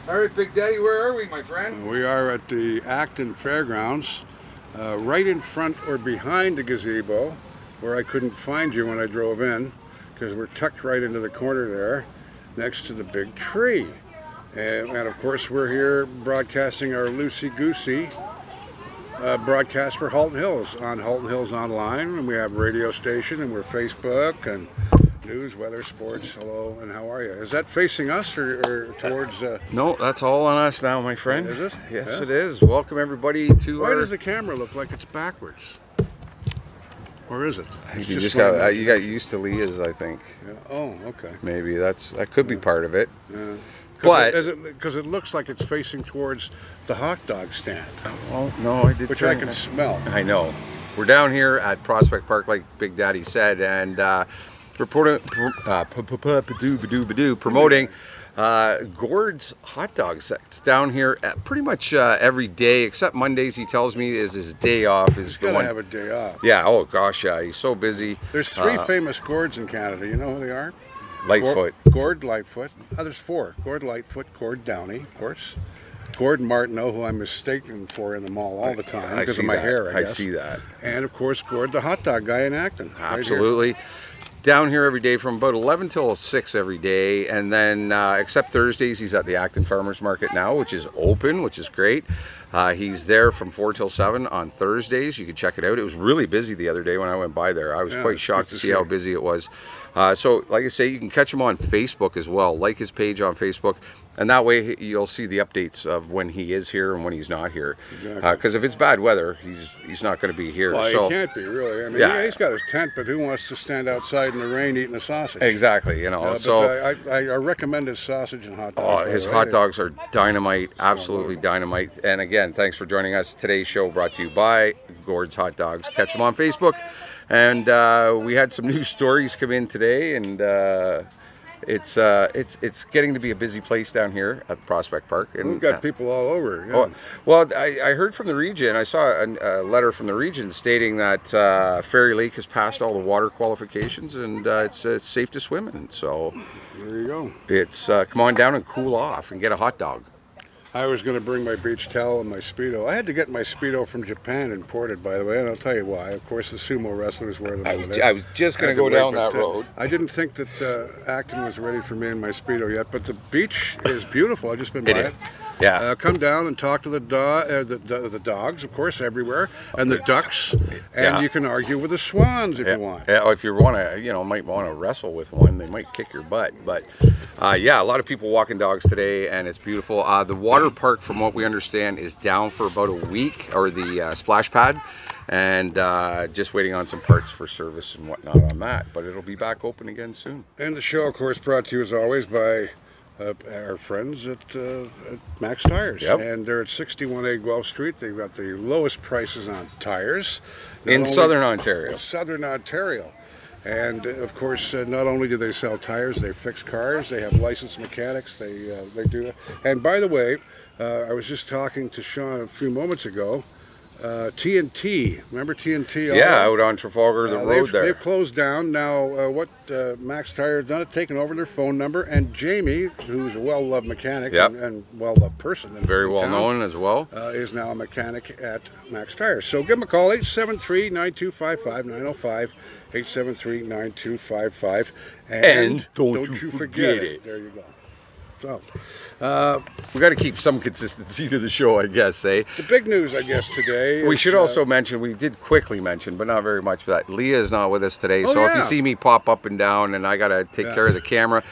All right, Big Daddy, where are we, my friend? We are at the Acton Fairgrounds, right in front or behind the gazebo, where I couldn't find you when I drove in, because we're tucked right into the corner there, next to the big tree. And of course, we're here broadcasting our Loosey Goosey broadcast for Halton Hills on Halton Hills Online, and we have a radio station, and we're Facebook and news, weather, sports. Hello, and how are you? Is that facing us or towards? No, that's all on us now, my friend. Is it? Yes, Yeah. It is. Welcome everybody to. Why does the camera look like it's backwards? Or is it? You just got you got used to Leah's, I think. Yeah. Oh, okay. Maybe that could be part of it. Yeah. But because it looks like it's facing towards the hot dog stand. Oh no, I did. Which I can smell. I know. We're down here at Prospect Park, like Big Daddy said, and promoting Gord's hot dogs. It's down here at pretty much every day, except Mondays. He tells me is his day off. He's gotta have a day off. Yeah. Oh gosh, yeah. He's so busy. There's three famous Gords in Canada. You know who they are? Lightfoot. Gord Lightfoot. There's four. Gord Lightfoot, Gord Downey, of course. Gord Martineau, who I'm mistaken for in the mall all the time because of my hair, I guess. I see that. And of course, Gord, the hot dog guy in Acton. Absolutely. Right down here every day from about 11 till 6 every day, and then except Thursdays, he's at the Acton Farmers Market now, which is open, which is great. He's there from 4 till 7 on Thursdays. You can check it out. It was really busy the other day when I went by there. I was quite shocked to see how busy it was. So like I say, you can catch him on Facebook as well. Like his page on Facebook, and that way you'll see the updates of when he is here and when he's not here. Because if it's bad weather, he's not going to be here. Well, so, he can't be, really. I mean, he's got his tent, but who wants to stand outside in the rain eating a sausage? Exactly, you know. So I recommend his sausage and hot dogs. Oh, his hot dogs are dynamite, absolutely dynamite. And again, thanks for joining us. Today's show brought to you by Gord's Hot Dogs. Catch him on Facebook. And we had some new stories come in today, and it's getting to be a busy place down here at Prospect Park. And we've got people all over. Yeah. Well, I heard from the region. I saw a letter from the region stating that Fairy Lake has passed all the water qualifications, and it's safe to swim in. So there you go. It's come on down and cool off and get a hot dog. I was going to bring my beach towel and my Speedo. I had to get my Speedo from Japan imported, by the way, and I'll tell you why. Of course, the sumo wrestlers wear them over there. I was just going to go down that road. I didn't think that Acton was ready for me and my Speedo yet, but the beach is beautiful. I've just been by it. Yeah. Come down and talk to the dogs, of course, everywhere, and the ducks, and you can argue with the swans if you want. Yeah, if you want to, might want to wrestle with one. They might kick your butt. But a lot of people walking dogs today, and it's beautiful. The water park, from what we understand, is down for about a week, or the splash pad, and just waiting on some parts for service and whatnot on that. But it'll be back open again soon. And the show, of course, brought to you as always by our friends at Max Tires. Yep. And they're at 61A Guelph Street. They've got the lowest prices on tires. In Southern Ontario. Southern Ontario. And of course, not only do they sell tires, they fix cars. They have licensed mechanics. They do. And by the way, I was just talking to Sean a few moments ago. TNT, remember TNT? Yeah, out on Trafalgar, the road there. They've closed down. Now, what Max Tire has done, taken over their phone number, and Jamie, who's a well-loved mechanic and well-loved person, very well known as well, is now a mechanic at Max Tire. So give them a call, 873-9255-905, 873-9255, and don't you forget it. There you go. So, we got to keep some consistency to the show, I guess, eh? The big news, I guess, today. We should also mention, we did quickly mention, but not very much, that Leah is not with us today. So if you see me pop up and down and I got to take care of the camera,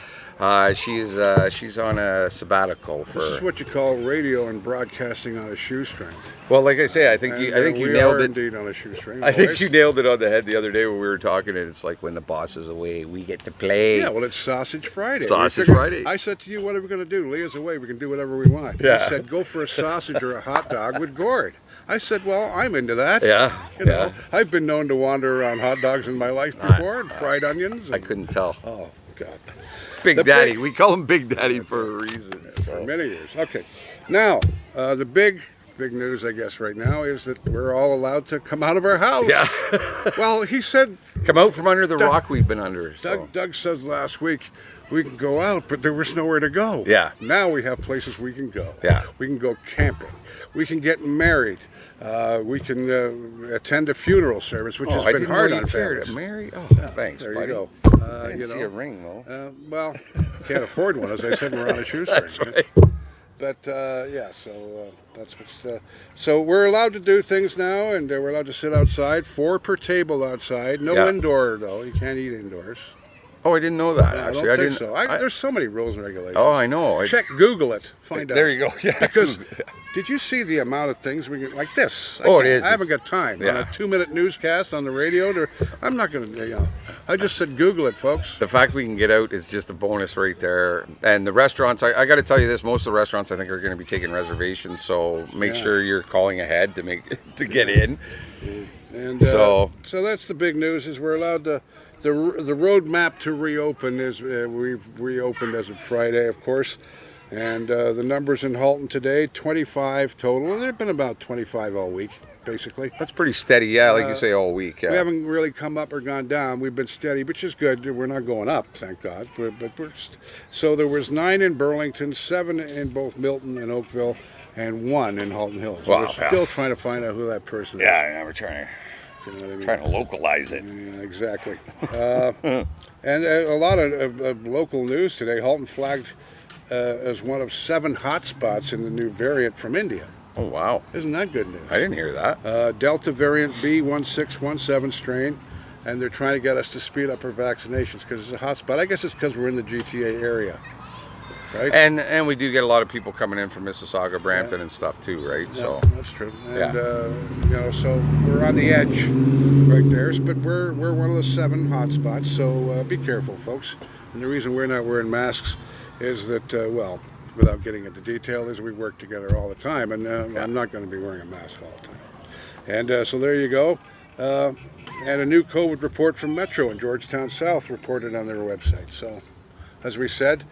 she's on a sabbatical. This is what you call radio and broadcasting on a shoestring. Well, like I say, I think you nailed it. Indeed, on a shoestring. I think you nailed it on the head the other day when we were talking, and it's like when the boss is away, we get to play. Yeah, well, it's Sausage Friday. Sausage Friday. I said to you, what are we going to do? Leah's away. We can do whatever we want. Yeah. You said, go for a sausage or a hot dog with Gord. I said, well, I'm into that. Yeah. You know, I've been known to wander around hot dogs in my life before, and fried onions. And, I couldn't tell. Oh, God. Big Daddy. We call him Big Daddy for a reason. For many years. Okay. Now, the big big news, I guess, right now is that we're all allowed to come out of our house. Yeah. Well, he said... Come out from under the rock we've been under. So. Doug said last week we can go out, but there was nowhere to go. Yeah. Now we have places we can go. Yeah. We can go camping. We can get married. We can attend a funeral service, which has been hard on families. Married? Oh, thanks, there buddy. you go. I didn't see a ring, though. Well, can't afford one. As I said, we're on a shoestring. That's right. But yeah, so that's what's. So we're allowed to do things now, and we're allowed to sit outside, 4 per table outside. No indoor though. You can't eat indoors. Oh, I didn't know that. No, Actually, I didn't. think so. There's so many rules and regulations. Oh, I know. Check, Google it, find out. There you go. Yeah. Because did you see the amount of things we get like this? Oh, it is. I haven't got time. Yeah. On a 2-minute newscast on the radio. I'm not going to. I just said Google it, folks. The fact we can get out is just a bonus right there. And the restaurants, I got to tell you this: most of the restaurants I think are going to be taking reservations. So make sure you're calling ahead to get in. And so that's the big news: is we're allowed to. The roadmap to reopen is we've reopened as of Friday, of course, and the numbers in Halton today, 25 total, and there've been about 25 all week, basically. that's pretty steady, yeah, like you say, all week. Yeah. We haven't really come up or gone down. We've been steady, which is good. We're not going up, thank God. So there was 9 in Burlington, 7 in both Milton and Oakville, and 1 in Halton Hills. Wow, We're still trying to find out who that person is. Yeah, we're trying to. You know what I mean? Trying to localize it. Yeah, exactly. And a lot of local news today. Halton flagged as one of 7 hotspots in the new variant from India. Oh, wow. Isn't that good news? I didn't hear that. Delta variant B1617 strain, and they're trying to get us to speed up our vaccinations because it's a hotspot. I guess it's because we're in the GTA area. Right? And we do get a lot of people coming in from Mississauga, Brampton, and stuff too, right? Yeah, so that's true. And so we're on the edge right there. But we're one of the 7 hotspots. So be careful, folks. And the reason we're not wearing masks is that, well, without getting into detail, is we work together all the time, and I'm not going to be wearing a mask all the time. And so there you go. And a new COVID report from Metro in Georgetown South reported on their website. So, as we said,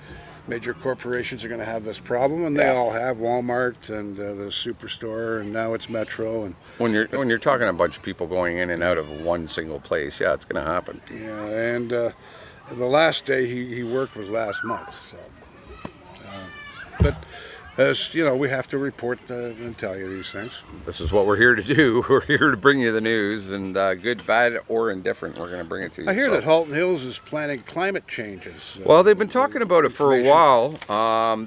major corporations are going to have this problem, and they all have. Walmart and the Superstore, and now it's Metro. And when you're talking a bunch of people going in and out of one single place, yeah, it's going to happen. Yeah, and the last day he worked was last month. So, but as you know, we have to report and tell you these things. This is what we're here to do. We're here to bring you the news, and good, bad, or indifferent, we're going to bring it to you. I hear that Halton Hills is planning climate changes. Well, they've been talking about it for a while.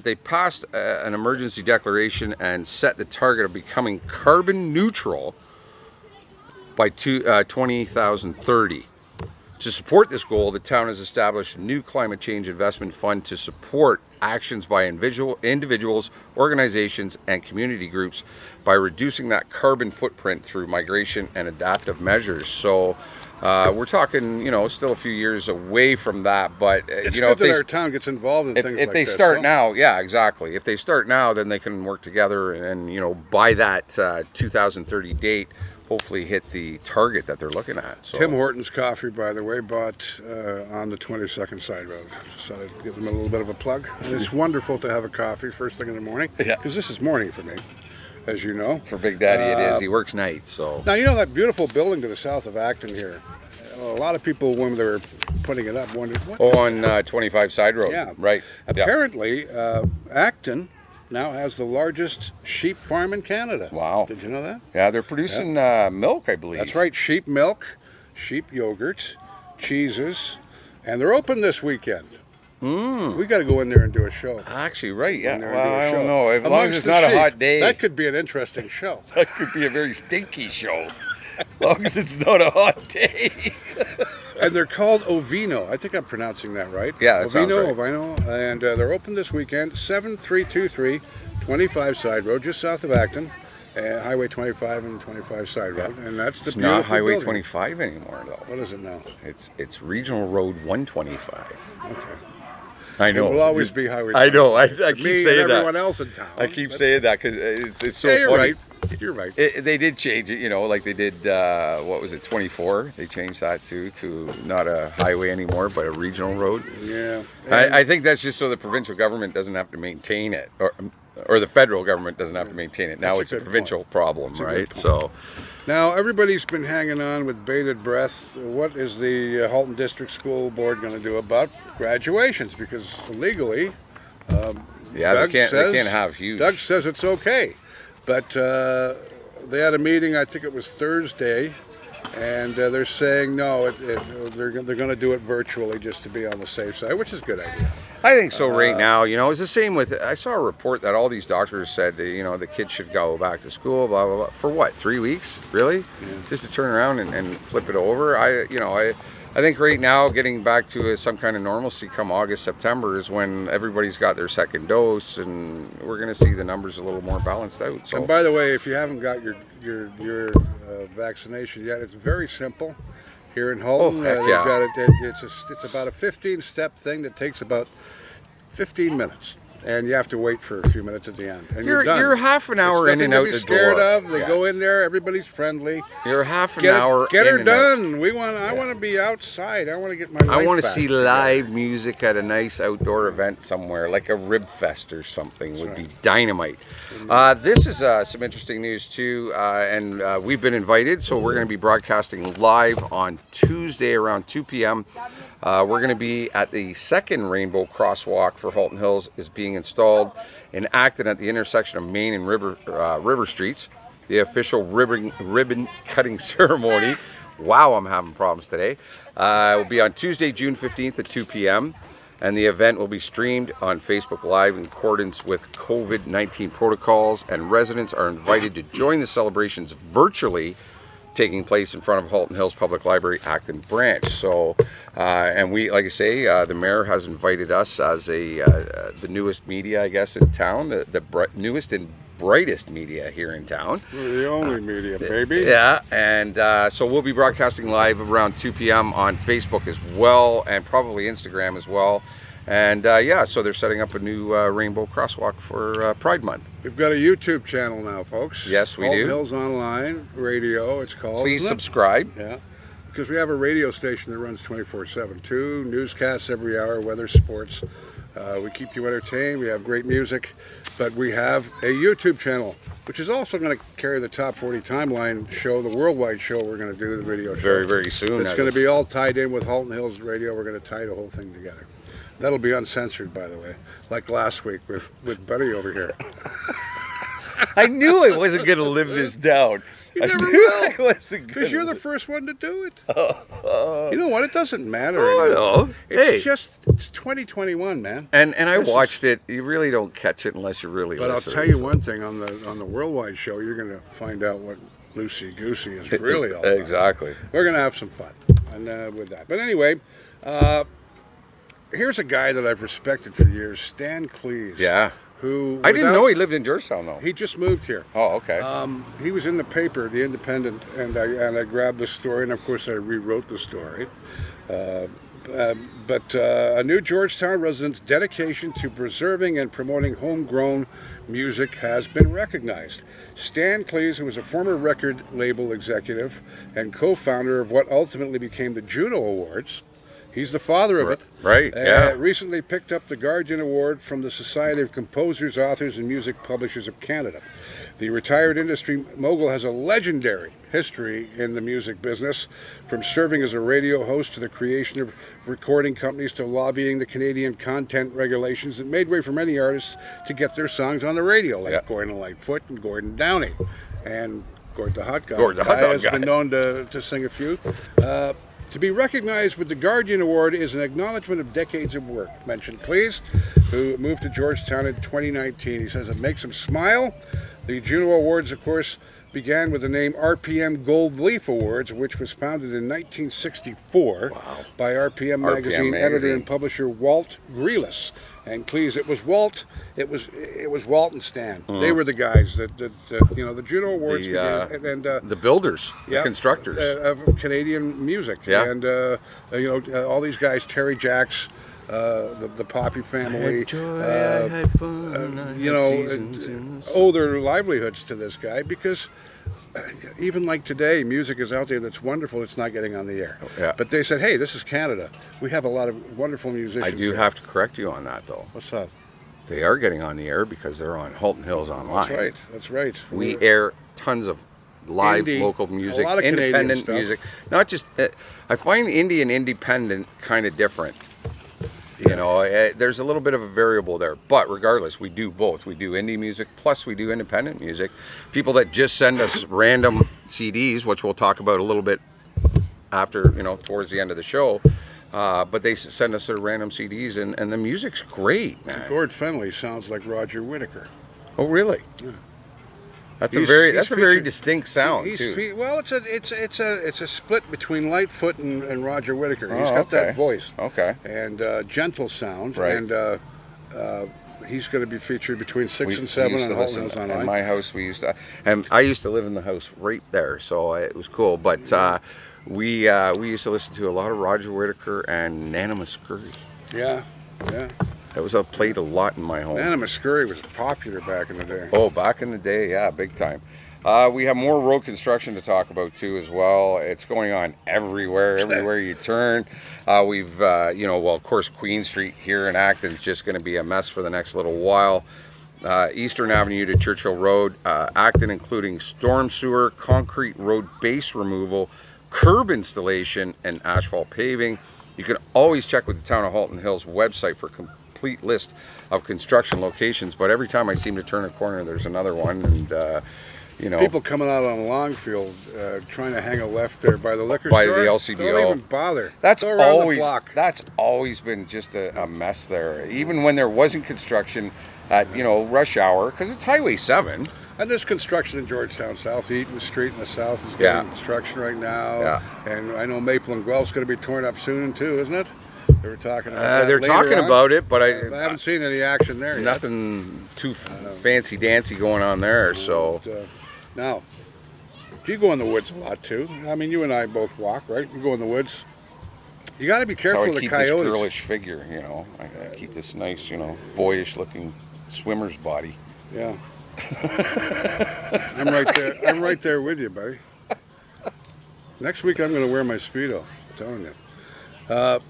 They passed an emergency declaration and set the target of becoming carbon neutral by 2030. To support this goal, the town has established a new climate change investment fund to support actions by individuals, organizations, and community groups by reducing that carbon footprint through migration and adaptive measures. So we're talking, still a few years away from that, but it's good that our town gets involved in things like this. If they start now, yeah, exactly. If they start now, then they can work together and by that 2030 date, hopefully hit the target that they're looking at. So. Tim Horton's Coffee, by the way, bought on the 22nd Side Road. So I'd give them a little bit of a plug. And it's wonderful to have a coffee first thing in the morning, because this is morning for me, as you know. For Big Daddy it is. He works nights, so. Now, you know that beautiful building to the south of Acton here? A lot of people, when they were putting it up, wondered, what is on 25 Side Road. Yeah. Right. Apparently, Acton now has the largest sheep farm in Canada. Wow. Did you know that? Yeah, they're producing milk, I believe. That's right, sheep milk, sheep yogurt, cheeses, and they're open this weekend. We got to go in there and do a show. Actually, right, yeah. Well, I don't know. As long as it's the not sheep, a hot day. That could be an interesting show. That could be a very stinky show. As long as it's not a hot day. And they're called Ovino. I think I'm pronouncing that right. Yeah, that sounds right. Ovino. And they're open this weekend, 7323 25 Side Road, just south of Acton. Highway 25 and 25 Side Road. And that's the It's beautiful not Highway building. 25 anymore, though. What is it now? It's Regional Road 125. Okay. I know. It will always be Highway 25. I know. I Me keep saying and that. everyone else in town. I keep saying that because it's so you're funny. right. You're right. They did change it, like they did, what was it, 24? They changed that to not a highway anymore, but a regional road. Yeah. I think that's just so the provincial government doesn't have to maintain it, or or the federal government doesn't have to maintain it. Now That's it's a a good provincial point. problem, That's a right? good So, Now, everybody's been hanging on with bated breath. What is the Halton District School Board going to do about graduations? Because legally, yeah, they can't have huge. Doug says it's okay. But they had a meeting, I think it was Thursday, and they're saying no, they're going to do it virtually just to be on the safe side, which is a good idea. I think so right now. You know, it's the same with, I saw a report that all these doctors said, that, you know, the kids should go back to school, blah, blah, blah. For what, 3 weeks? Really? Yeah. Just to turn around and flip it over? I think right now getting back to some kind of normalcy come August, September is when everybody's got their second dose, and we're going to see the numbers a little more balanced out. So, And by the way, if you haven't got your vaccination yet, it's very simple. Here in Halton, heck they've yeah. got it. It's about a 15-step thing that takes about 15 minutes, and you have to wait for a few minutes at the end, and you're done. You're half an hour It's in and nothing out to the be scared door. of. They go in there, everybody's friendly. You're half an hour Get in her and out. done. I want to be outside. I want to get my. I want to life see back together. live music at a nice outdoor event somewhere, like a Rib Fest or something. Would be dynamite. This is some interesting news too, and we've been invited, so we're going to be broadcasting live on Tuesday around 2 p.m. We're going to be at the second rainbow crosswalk for Halton Hills is being installed in Acton at the intersection of Main and River Streets. The official ribbon cutting ceremony. Wow, I'm having problems today. Will be on Tuesday, June 15th at 2 p.m. And the event will be streamed on Facebook Live in accordance with COVID-19 protocols, and residents are invited to join the celebrations virtually, taking place in front of Halton Hills Public Library Acton branch. So, and we, like I say, the mayor has invited us as the newest media, I guess, in town, the newest and brightest media here in town. We're the only media, baby. Yeah, and so we'll be broadcasting live around 2 p.m. on Facebook as well, and probably Instagram as well. And yeah, so they're setting up a new rainbow crosswalk for Pride Month. We've got a YouTube channel now, folks. Yes, we Halton do. Hills Online Radio, it's called. Please isn't it? subscribe. Yeah, because we have a radio station that runs 24/7 too. Newscasts every hour, weather, sports. We keep you entertained. We have great music, but we have a YouTube channel, which is also going to carry the Top 40 Timeline show, the worldwide show we're going to do, the video show. Very, very soon. It's going to be all tied in with Halton Hills Radio. We're going to tie the whole thing together. That'll be uncensored, by the way, like last week with Buddy over here. I knew I wasn't going to live this down. You never I will. wasn't Because you're the first one to do it. You know what? It doesn't matter Oh, anymore. no. Hey. It's 2021, man. And I This is- watched it. You really don't catch it unless you really But listen. I'll tell you one thing, on the worldwide show, you're going to find out what Loosey Goosey is really all about. Exactly. We're going to have some fun with that. But anyway, here's a guy that I've respected for years, Stan Cleese. Yeah. Who I didn't know he lived in Georgetown, though. He just moved here. Oh, okay. He was in the paper, The Independent, and I grabbed the story, and of course I rewrote the story. But a new Georgetown resident's dedication to preserving and promoting homegrown music has been recognized. Stan Cleese, who was a former record label executive and co-founder of what ultimately became the Juno Awards, he's the father of it. Right, yeah. Recently picked up the Guardian Award from the Society of Composers, Authors, and Music Publishers of Canada. The retired industry mogul has a legendary history in the music business, from serving as a radio host to the creation of recording companies to lobbying the Canadian content regulations that made way for many artists to get their songs on the radio, like Gordon Lightfoot and Gordon Downey. And Gord the Hot Guy. Gord the Hot Dog has Guy. been known to sing a few. To be recognized with the Guardian Award is an acknowledgement of decades of work, mentioned Cleese, who moved to Georgetown in 2019. He says it makes him smile. The Juno Awards, of course, began with the name RPM Gold Leaf Awards, which was founded in 1964 by RPM magazine editor and publisher Walt Grealis. And Cleese, it was Walt and Stan. They were the guys that you know, the Juno Awards began, the builders, the constructors of Canadian music. Yeah. And you know, all these guys, Terry Jacks, the Poppy family, I had fun, you know, owe their livelihoods to this guy, because even like today, music is out there that's wonderful. It's not getting on the air. Yeah. But they said, hey, this is Canada. We have a lot of wonderful musicians. I do have to correct you on that, though. What's that? They are getting on the air because they're on Halton Hills Online. That's right. That's right. We air tons of live Indie, local music, a lot of Canadian independent stuff. music. Not just, I find indie and independent kind of different. You know, there's a little bit of a variable there, but regardless, we do both. We do indie music, plus we do independent music. People that just send us random CDs, which we'll talk about a little bit after, you know, towards the end of the show. But they send us their random CDs, and the music's great, man. Gord Fenley sounds like Roger Whittaker. Oh, really? Yeah. That's He's a very featured- distinct sound too. Well, it's a split between Lightfoot and Roger Whittaker. He's Oh, got okay. that voice Okay. and gentle sound, Right. and he's going to be featured between 6 and 7 used on to Halton listen Hills in Online. my house. We used to, and I used to live in the house right there, so it was cool. But we used to listen to a lot of Roger Whittaker and Nana Muscuri. Yeah, yeah. That was played a lot in my home. Nana Muscuri was popular back in the day. Oh, back in the day, yeah, big time. We have more road construction to talk about too as well. It's going on everywhere you turn. We've, well, of course, Queen Street here in Acton is just going to be a mess for the next little while. Eastern Avenue to Churchill Road, Acton, including storm sewer, concrete road base removal, curb installation, and asphalt paving. You can always check with the Town of Halton Hills website for complete list of construction locations, but every time I seem to turn a corner, there's another one, and People coming out on Longfield trying to hang a left there by the liquor by store. the LCBO. Don't even bother. That's Go around always the block. that's always been just a mess there. Even when there wasn't construction at rush hour, because it's Highway 7. And there's construction in Georgetown South. Eaton Street in the south is getting construction right now. Yeah. And I know Maple and Guelph's going to be torn up soon too, isn't it? They were talking about that They're later talking on. about it, but I haven't seen any action there yet. nothing too fancy dancy going on there. So But, now, you go in the woods a lot too. I mean, you and I both walk, right? You go in the woods. You got to be that's careful how of I the keep coyotes. this girlish figure. I keep this nice, boyish looking swimmer's body. Yeah. I'm right there. I'm right there with you, buddy. Next week I'm going to wear my Speedo. I'm telling you.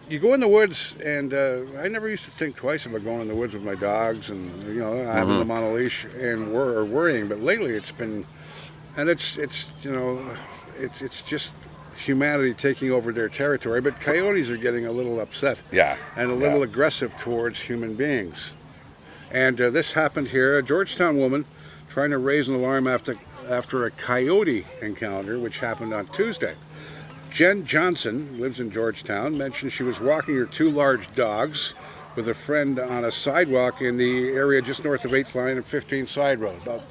You go in the woods, and I never used to think twice about going in the woods with my dogs and having them on a leash and worrying. But lately it's been, and it's just humanity taking over their territory. But coyotes are getting a little upset. Yeah. And a little aggressive towards human beings. And this happened here. A Georgetown woman trying to raise an alarm after a coyote encounter, which happened on Tuesday. Jen Johnson lives in Georgetown, mentioned she was walking her 2 large dogs with a friend on a sidewalk in the area just north of 8th Line and 15 Side Road, about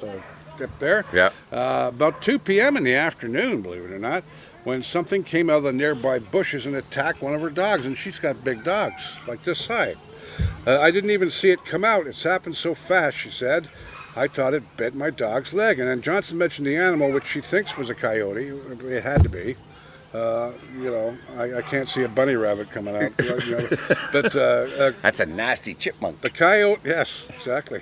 up there. Yeah. About 2 p.m. in the afternoon, believe it or not, when something came out of the nearby bushes and attacked one of her dogs, and she's got big dogs, like this side. I didn't even see it come out. It's happened so fast, she said. I thought it bit my dog's leg. And then Johnson mentioned the animal, which she thinks was a coyote. It had to be. I can't see a bunny rabbit coming out. But That's a nasty chipmunk. the coyote, yes, exactly.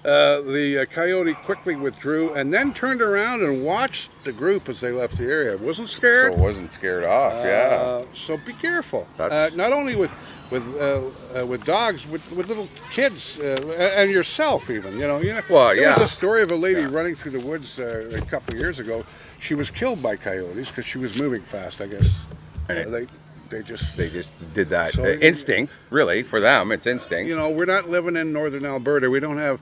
The coyote quickly withdrew and then turned around and watched the group as they left the area. It wasn't scared. So it wasn't scared off. Yeah. So be careful. That's- Not only with dogs, with little kids and yourself even. Well, there was yeah. a story of a lady running through the woods a couple of years ago. She was killed by coyotes because she was moving fast, I guess. And They just did that. So- Instinct, really, for them, it's instinct. we're not living in northern Alberta. We don't have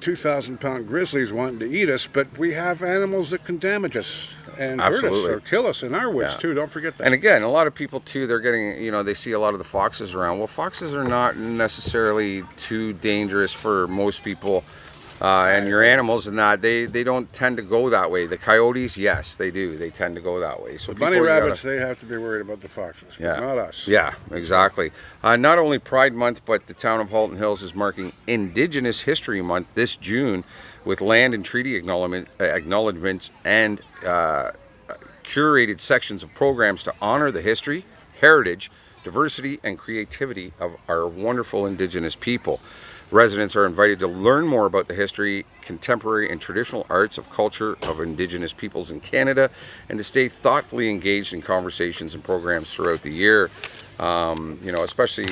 2,000-pound grizzlies wanting to eat us, but we have animals that can damage us and hurt us Absolutely. or kill us in our woods Yeah. too. Don't forget that. And again, a lot of people too, they're getting, they see a lot of the foxes around. Well, foxes are not necessarily too dangerous for most people. And your animals and that, they don't tend to go that way. The coyotes, yes, they do. They tend to go that way. So The bunny people, you rabbits, they have to be worried about the foxes, but Yeah. not us. Yeah, exactly. Not only Pride Month, but the town of Halton Hills is marking Indigenous History Month this June with land and treaty acknowledgements and curated sections of programs to honor the history, heritage, diversity, and creativity of our wonderful Indigenous people. Residents are invited to learn more about the history, contemporary and traditional arts of culture of Indigenous peoples in Canada, and to stay thoughtfully engaged in conversations and programs throughout the year. You know, especially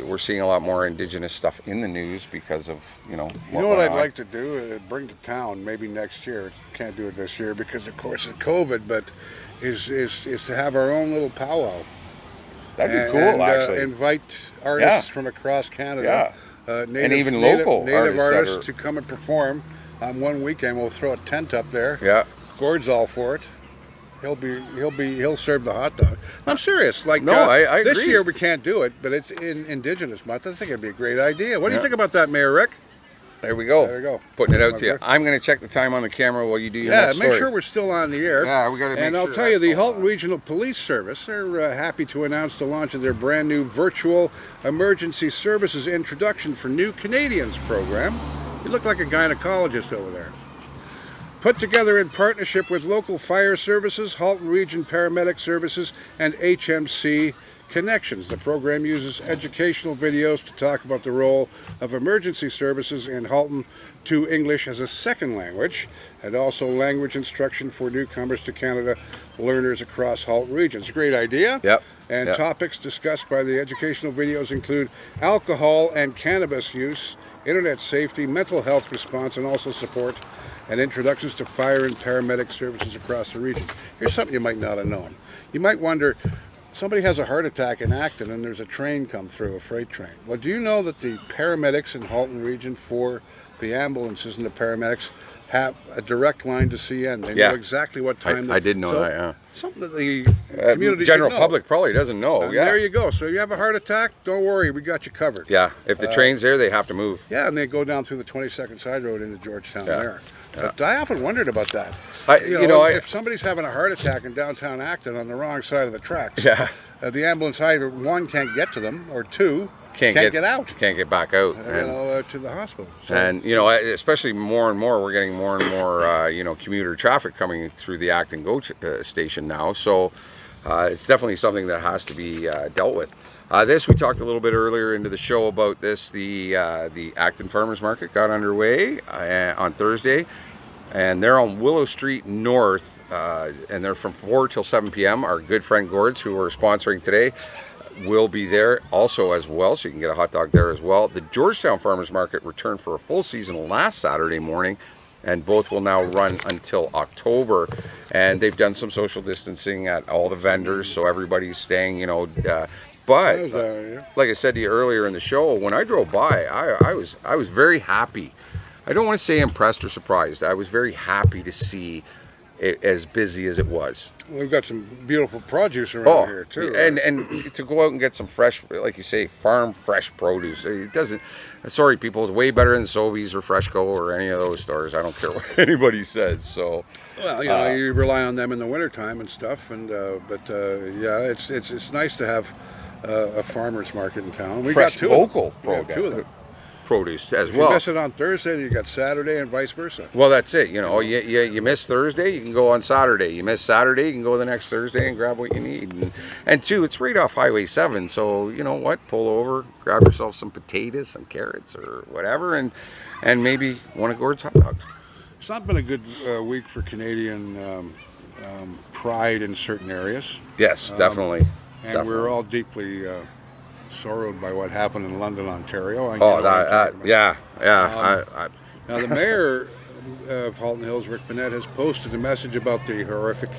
we're seeing a lot more Indigenous stuff in the news because of, you know what I'd like to do? Bring to town maybe next year. Can't do it this year because, of course, of COVID. But is to have our own little powwow. That'd be cool, actually. Invite artists from across Canada. Native, and even local native artists to come and perform on one weekend. We'll throw a tent up there. Yeah. Gord's all for it. He'll serve the hot dog. I'm serious. Like, no, I agree. This year we can't do it, but it's in Indigenous month. I think it'd be a great idea. What do you think about that, Mayor Rick? There we go. There we go. Putting it out to you. I'm going to check the time on the camera while you do your next story. Make sure we're still on the air. Yeah, we got to make And sure. I'll tell you, the Halton Regional Police Service, they're happy to announce the launch of their brand new virtual emergency services introduction for new Canadians program. You look like a gynecologist over there. Put together in partnership with local fire services, Halton Region Paramedic Services, and HMC Connections. The program uses educational videos to talk about the role of emergency services in Halton to English as a second language, and also language instruction for newcomers to Canada learners across Halton region. It's a great idea. Yep. And topics discussed by the educational videos include alcohol and cannabis use, internet safety, mental health response, and also support and introductions to fire and paramedic services across the region. Here's something you might not have known. You might wonder, somebody has a heart attack in Acton and there's a train come through, a freight train. Well, do you know that the paramedics in Halton region, for the ambulances and the paramedics, have a direct line to CN? They know exactly what time. I did know that, yeah. Something that the community general public probably doesn't know. There you go. So you have a heart attack, don't worry, we got you covered. Yeah, if the train's there, they have to move. Yeah, and they go down through the 22nd Side Road into Georgetown there. But I often wondered about that. If somebody's having a heart attack in downtown Acton on the wrong side of the tracks, the ambulance either one can't get to them, or two can't get out. Can't get back out. To the hospital. So. And especially more and more, we're getting more and more commuter traffic coming through the Acton GO station now. So it's definitely something that has to be dealt with. We talked a little bit earlier into the show about this. The Acton Farmers Market got underway on Thursday, and they're on Willow Street North, and they're from 4 till 7 p.m. Our good friend Gord's, who we're sponsoring today, will be there also as well, so you can get a hot dog there as well. The Georgetown Farmers Market returned for a full season last Saturday morning, and both will now run until October. And they've done some social distancing at all the vendors, so everybody's staying, But like I said to you earlier in the show, when I drove by, I was very happy. I don't want to say impressed or surprised. I was very happy to see it as busy as it was. We've got some beautiful produce around here too. And to go out and get some fresh, like you say, farm fresh produce. It doesn't. Sorry, people, it's way better than Sobeys or Freshco or any of those stores. I don't care what anybody says. So. Well, you rely on them in the wintertime and stuff, and it's nice to have a farmer's market in town. We fresh got two local produce as if well. You miss it on Thursday, you got Saturday, and vice versa. Well, that's it. You miss Thursday, you can go on Saturday. You miss Saturday, you can go the next Thursday and grab what you need. And two, it's right off Highway 7, so you know what? Pull over, grab yourself some potatoes, some carrots, or whatever, and maybe one of Gord's hot dogs. It's not been a good week for Canadian pride in certain areas. Yes, definitely. And we're all deeply sorrowed by what happened in London, Ontario. Now the mayor of Halton Hills, Rick Bennett, has posted a message about the horrific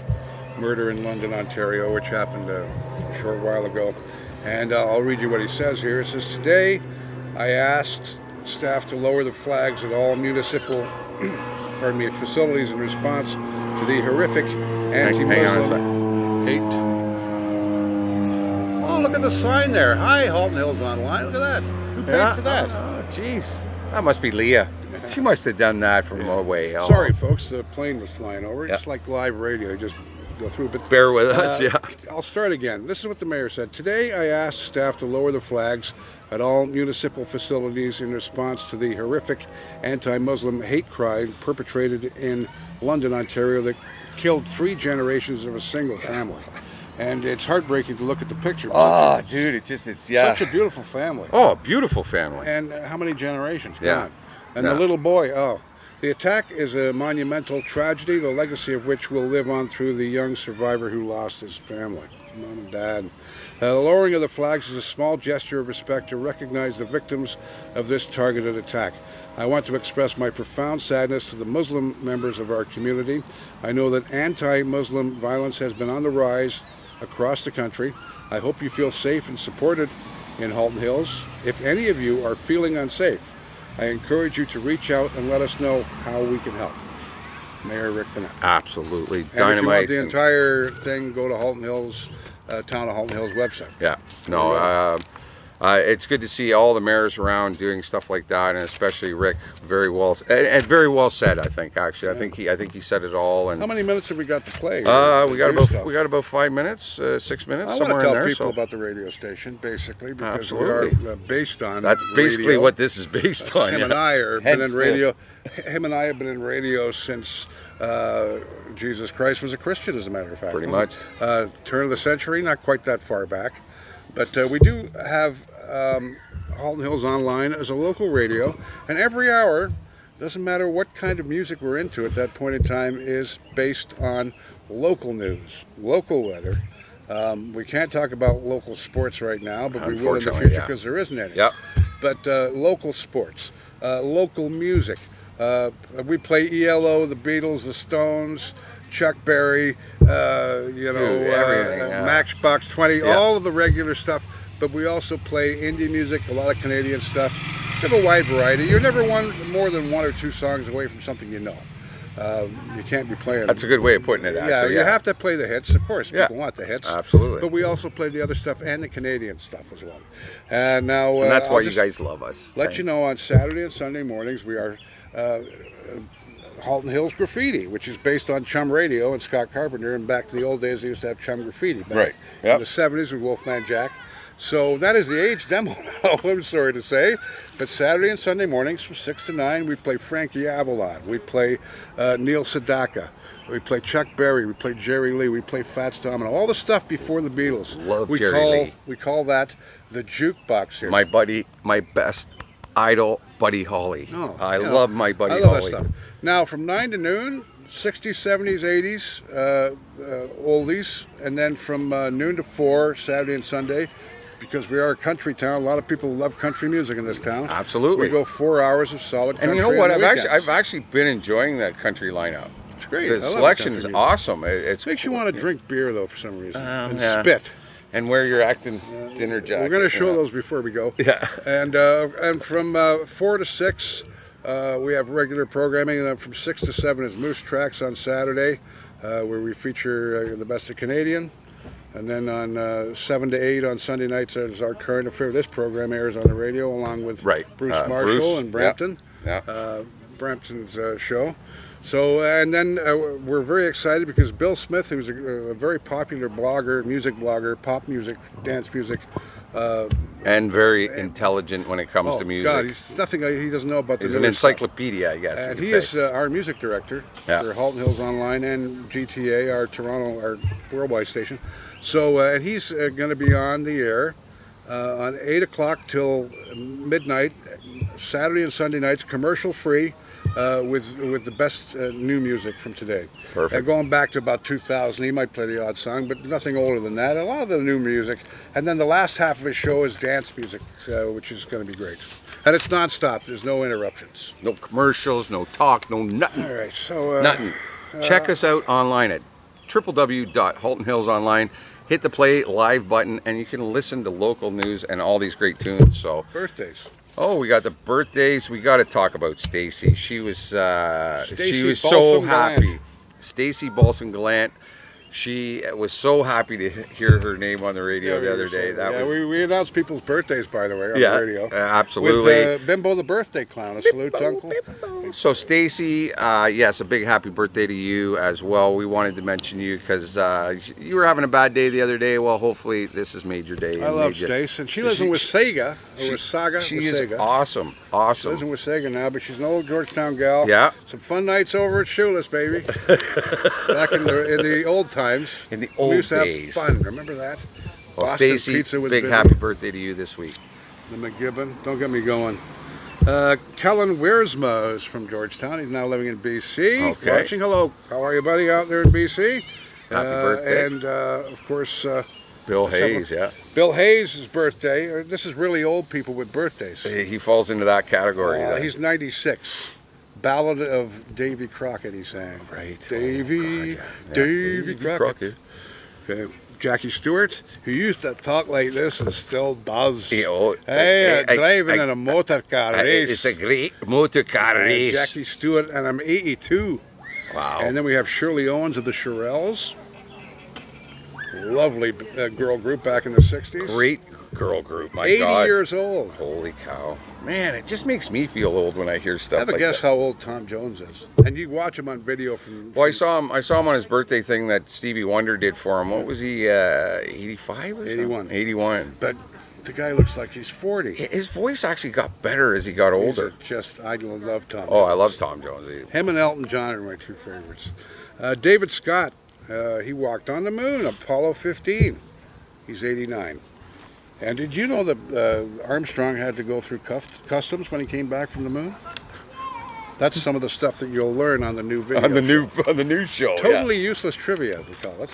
murder in London, Ontario, which happened a short while ago. And I'll read you what he says here. It says, "Today, I asked staff to lower the flags at all municipal facilities in response to the horrific anti-Muslim hate." Oh, look at the sign there. Hi, Halton Hills Online. Look at that. Who paid for that? Oh, jeez. That must be Leah. She must have done that from away. Oh. Sorry, folks. The plane was flying over. It's like live radio. You just go through. But bear with us, I'll start again. This is what the mayor said. Today, I asked staff to lower the flags at all municipal facilities in response to the horrific anti-Muslim hate crime perpetrated in London, Ontario that killed 3 generations of a single family. And it's heartbreaking to look at the picture. Oh, dude, it's such a beautiful family. Oh, a beautiful family. And how many generations? Yeah. And the little boy, The attack is a monumental tragedy, the legacy of which will live on through the young survivor who lost his family, mom and dad. The lowering of the flags is a small gesture of respect to recognize the victims of this targeted attack. I want to express my profound sadness to the Muslim members of our community. I know that anti-Muslim violence has been on the rise across the country. I hope you feel safe and supported in Halton Hills. If any of you are feeling unsafe, I encourage you to reach out and let us know how we can help. Mayor Rick Bennett. Absolutely. And Dynamite. if you want the entire thing, go to Halton Hills, Town of Halton Hills website. Yeah. No, it's good to see all the mayors around doing stuff like that, and especially Rick. Very well and very well said. I think actually, Yeah. I think he said it all. And How many minutes have we got to play? we got about 5 minutes, 6 minutes, I somewhere want to in tell there. people So about the radio station, basically, because Absolutely. we are based on. that's basically radio. what this is based on. Him yeah. and I have been Hence in radio. Him and I have been in radio since Jesus Christ was a Christian, as a matter of fact. Pretty much. Turn of the century, not quite that far back, but we do have Halton Hills Online as a local radio, and every hour, doesn't matter what kind of music we're into at that point in time, is based on local news, local weather. We can't talk about local sports right now, but we will in the Unfortunately, future yeah. because there isn't any. Yep. But local sports, local music. We play ELO, the Beatles, the Stones, Chuck Berry, everything, yeah. Matchbox 20, Yeah. all of the regular stuff. But we also play indie music, a lot of Canadian stuff. We have a wide variety. You're never more than 1 or 2 songs away from something you know. You can't be playing. That's a good way of putting it. Actually, You have to play the hits, of course. Yeah. People want the hits. Absolutely. But we also play the other stuff and the Canadian stuff as well. And now, And that's why I'll you just guys love us. let Thanks. you know on Saturday and Sunday mornings we are Halton Hills Graffiti, which is based on Chum Radio and Scott Carpenter. And back to the old days, they used to have Chum Graffiti. Back Right. in Yep. the 70s with Wolfman Jack. So that is the age demo now, I'm sorry to say. But Saturday and Sunday mornings from 6 to 9, we play Frankie Avalon. We play Neil Sedaka. We play Chuck Berry. We play Jerry Lee. We play Fats Domino. All the stuff before the Beatles. Love Jerry Lee. We call that the jukebox here. My buddy, my best idol, Buddy Holly. Oh, I yeah. love my Buddy I love Holly. that stuff. Now, from 9 to noon, 60s, 70s, 80s, oldies. And then from noon to 4, Saturday and Sunday, because we are a country town, a lot of people love country music in this town. Absolutely. We go 4 hours of solid country. And you know what? on the I've actually been enjoying that country lineup. It's great. The I love selection country is music. awesome. It's Makes you want to drink beer, though, for some reason. And yeah. spit. And wear your acting dinner jacket. We're going to show yeah. those before we go. Yeah. And from 4 to 6, we have regular programming. And then from 6 to 7 is Moose Tracks on Saturday, where we feature the best of Canadian. And then on 7 to 8 on Sunday nights is our current affair. This program airs on the radio along with Right. Bruce Marshall Bruce, and Brampton. Yeah. Brampton's show. So, and then we're very excited because Bill Smith, who's a very popular blogger, music blogger, pop music, dance music. And very intelligent when it comes to music. God, he's nothing he doesn't know about the He's an newest stuff. encyclopedia, I guess. And you he could is say. our music director Yeah. for Halton Hills Online and GTA, our worldwide station. So, and he's going to be on the air on 8 o'clock till midnight, Saturday and Sunday nights, commercial free, with the best new music from today. Perfect. Going back to about 2000, he might play the odd song, but nothing older than that. A lot of the new music. And then the last half of his show is dance music, which is going to be great. And it's nonstop. There's no interruptions. No commercials, no talk, no nothing. All right, so Nothing. Check us out online at www.haltonhillsonline. Hit the play live button, and you can listen to local news and all these great tunes. So, birthdays. oh, we got the birthdays. We got to talk about Stacy. She was so Balsam happy. Gallant. Stacy Balsam Gallant. She was so happy to hear her name on the radio the other day. That was we announced people's birthdays, by the way, on the radio. absolutely. With Bimbo the birthday clown. A salute to Uncle. So Stacy, yes, a big happy birthday to you as well. We wanted to mention you because you were having a bad day the other day. Well, hopefully this has made your day. I love Stace, and she lives in Wasaga. She is Wasaga. awesome, She awesome. lives in Wasaga now, but she's an old Georgetown gal. Yeah. Some fun nights over at Shoeless, baby. Back in the old times. In the we old used to days. have fun. Remember that? Well, Boston Stacy, pizza with big Bimbo. happy birthday to you this week. The McGibbon. Don't get me going. Kellen Wiersma is from Georgetown. He's now living in BC. Okay. Watching. Hello. How are you, buddy, out there in BC? Happy birthday. And, of course, Bill Hayes, yeah. Bill Hayes' birthday. This is really old people with birthdays. He falls into that category. He's 96. Ballad of Davy Crockett, he sang. Right. Davy, Oh, God, yeah. Davy Crockett. Okay. Jackie Stewart, who used to talk like this and still does. Driving in a motor car race. It's a great motor car race. Jackie Stewart, and I'm 82. Wow. And then we have Shirley Owens of the Shirelles. Lovely girl group back in the 60s. Great girl group, my 80 God. years old. Holy cow. Man, it just makes me feel old when I hear stuff Have a like guess that. how old Tom Jones is. And you watch him on video from... Well, I saw him on his birthday thing that Stevie Wonder did for him. What was he, 85 or 81. something? 81. But the guy looks like he's 40. His voice actually got better as he got older. I love Tom. Oh, I love Tom Jones. Him and Elton John are my two favorites. David Scott, he walked on the moon, Apollo 15. He's 89. And did you know that Armstrong had to go through customs when he came back from the moon? That's some of the stuff that you'll learn on the new video. On the new show. Totally useless trivia, we call it.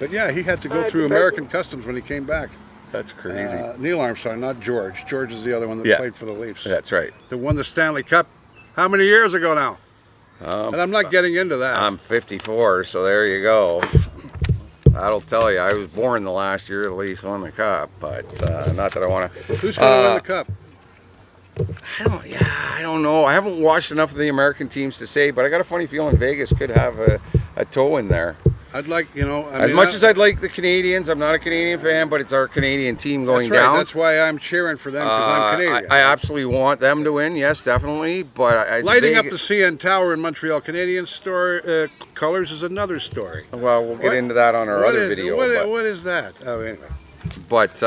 But yeah, he had to go through American customs when he came back. That's crazy. Neil Armstrong, not George. George is the other one that played for the Leafs. That's right. That won the Stanley Cup. How many years ago now? And I'm not getting into that. I'm 54, so there you go. That'll tell you. I was born the last year the Leafs won the cup, but not that I want to. Who's going to win the cup? I don't know. I haven't watched enough of the American teams to say, but I got a funny feeling Vegas could have a toe in there. I'd like, as much as I'd like the Canadians, I'm not a Canadian fan, but it's our Canadian team going down. That's why I'm cheering for them, because I'm Canadian. I absolutely want them to win, yes, definitely. But lighting up the CN Tower in Montreal Canadiens colors is another story. Well, we'll get into that on our other video. What is that? Oh, anyway. But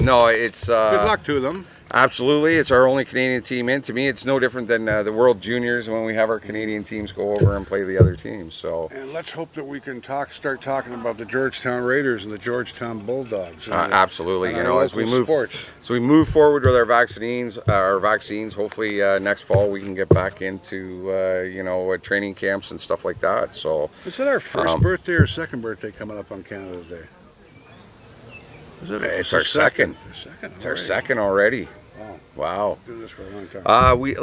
no, it's good luck to them. Absolutely, it's our only Canadian team in. To me, it's no different than the World Juniors when we have our Canadian teams go over and play the other teams. So, and let's hope that we can start talking about the Georgetown Raiders and the Georgetown Bulldogs. Absolutely, as we move sports. Forward with our vaccines. Hopefully, next fall we can get back into training camps and stuff like that. So, is it our first birthday or second birthday coming up on Canada Day? It's our second. It's our second already. Wow. Been doing this for a long time. We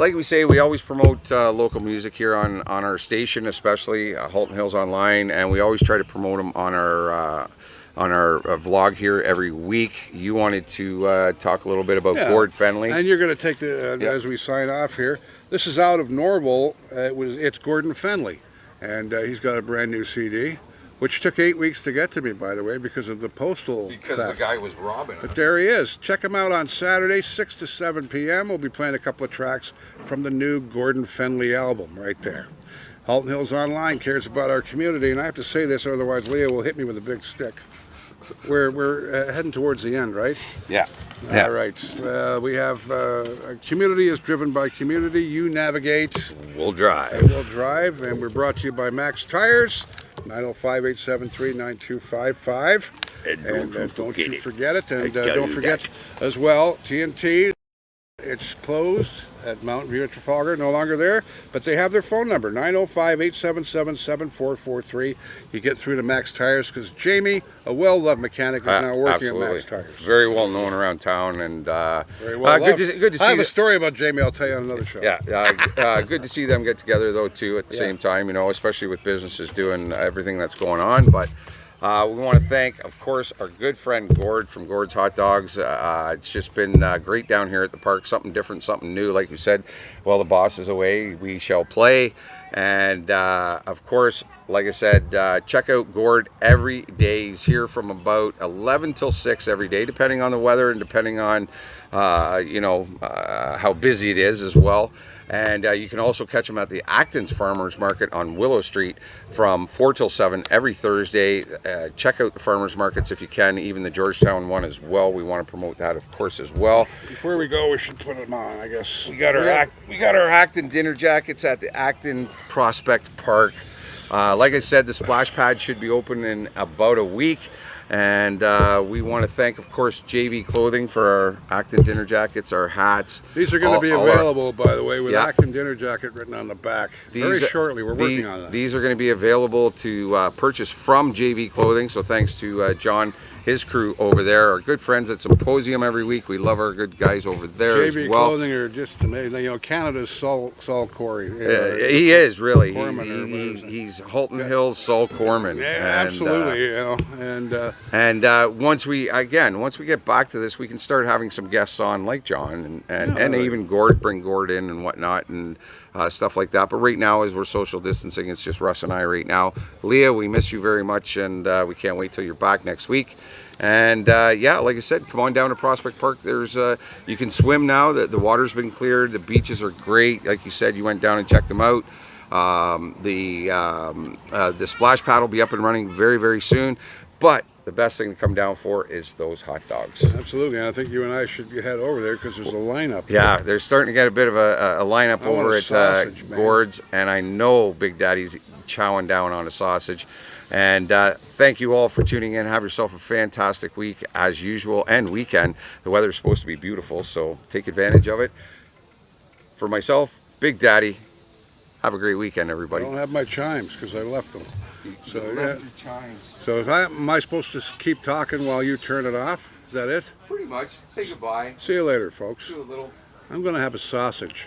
always promote local music here on our station, especially Halton Hills Online, and we always try to promote them on our vlog here every week. You wanted to talk a little bit about Gord Fenley, and you're going to take as we sign off here. This is out of Norval. It's Gordon Fenley, and he's got a brand new CD. Which took 8 weeks to get to me, by the way, because of the postal theft. The guy was robbing us. But there he is. Check him out on Saturday, 6 to 7 p.m. We'll be playing a couple of tracks from the new Gordon Fenley album right there. Halton Hills Online cares about our community, and I have to say this, otherwise Leah will hit me with a big stick. We're heading towards the end, right? Yeah. All right. We have our community is driven by community. You navigate. We'll drive. We'll drive, and we're brought to you by Max Tires. 905-873-9255. And don't you forget it. And don't forget as well, TNT. It's closed at Mountain View and Trafalgar, no longer there, but they have their phone number, 905-877-7443. You get through to Max Tires because Jamie, a well-loved mechanic, is now working at Max Tires. Very well known around town, and very well good to see. I have a story about Jamie. I'll tell you on another show. Yeah, good to see them get together though too at the same time. Especially with businesses doing everything that's going on, but. We want to thank, of course, our good friend Gord from Gord's Hot Dogs. It's just been great down here at the park. Something different, something new. Like you said, while the boss is away, we shall play. And, of course, like I said, check out Gord every day. He's here from about 11 till 6 every day, depending on the weather and depending on, how busy it is as well. And you can also catch them at the Acton's Farmers Market on Willow Street from 4 till 7 every Thursday. Check out the farmers markets if you can, even the Georgetown one as well. We want to promote that, of course, as well. Before we go, we should put them on, I guess. We got our Acton dinner jackets at the Acton Prospect Park. Like I said, the splash pad should be open in about a week. And we want to thank, of course, JV Clothing for our Acton dinner jackets, our hats. These are going to be available, by the way, with Acton dinner jacket written on the back. Very shortly. We're working on that. These are going to be available to purchase from JV Clothing. So thanks to John, his crew over there, our good friends at Symposium every week. We love our good guys over there as well. JV Clothing are just amazing. You know, Canada's Saul Corey. He is really. He's Halton Hills Saul Corman. Yeah, absolutely. You know, and once we get back to this, we can start having some guests on like John and even Gord, bring Gord in and whatnot and stuff like that. But right now, as we're social distancing, it's just Russ and I right now. Leah, we miss you very much, and we can't wait till you're back next week. And yeah, like I said, come on down to Prospect Park. There's you can swim now. The water's been cleared. The beaches are great. Like you said, you went down and checked them out. The splash pad will be up and running very, very soon. But the best thing to come down for is those hot dogs. Absolutely, and I think you and I should head over there because there's a lineup. Yeah, they're starting to get a bit of a lineup over at Gord's, and I know Big Daddy's chowing down on a sausage. And thank you all for tuning in. Have yourself a fantastic week as usual and weekend. The weather's supposed to be beautiful, so take advantage of it. For myself, Big Daddy, have a great weekend, everybody. I don't have my chimes because I left them. So yeah. So am I supposed to keep talking while you turn it off? Is that it? Pretty much. Say goodbye. See you later, folks. Do a little. I'm going to have a sausage.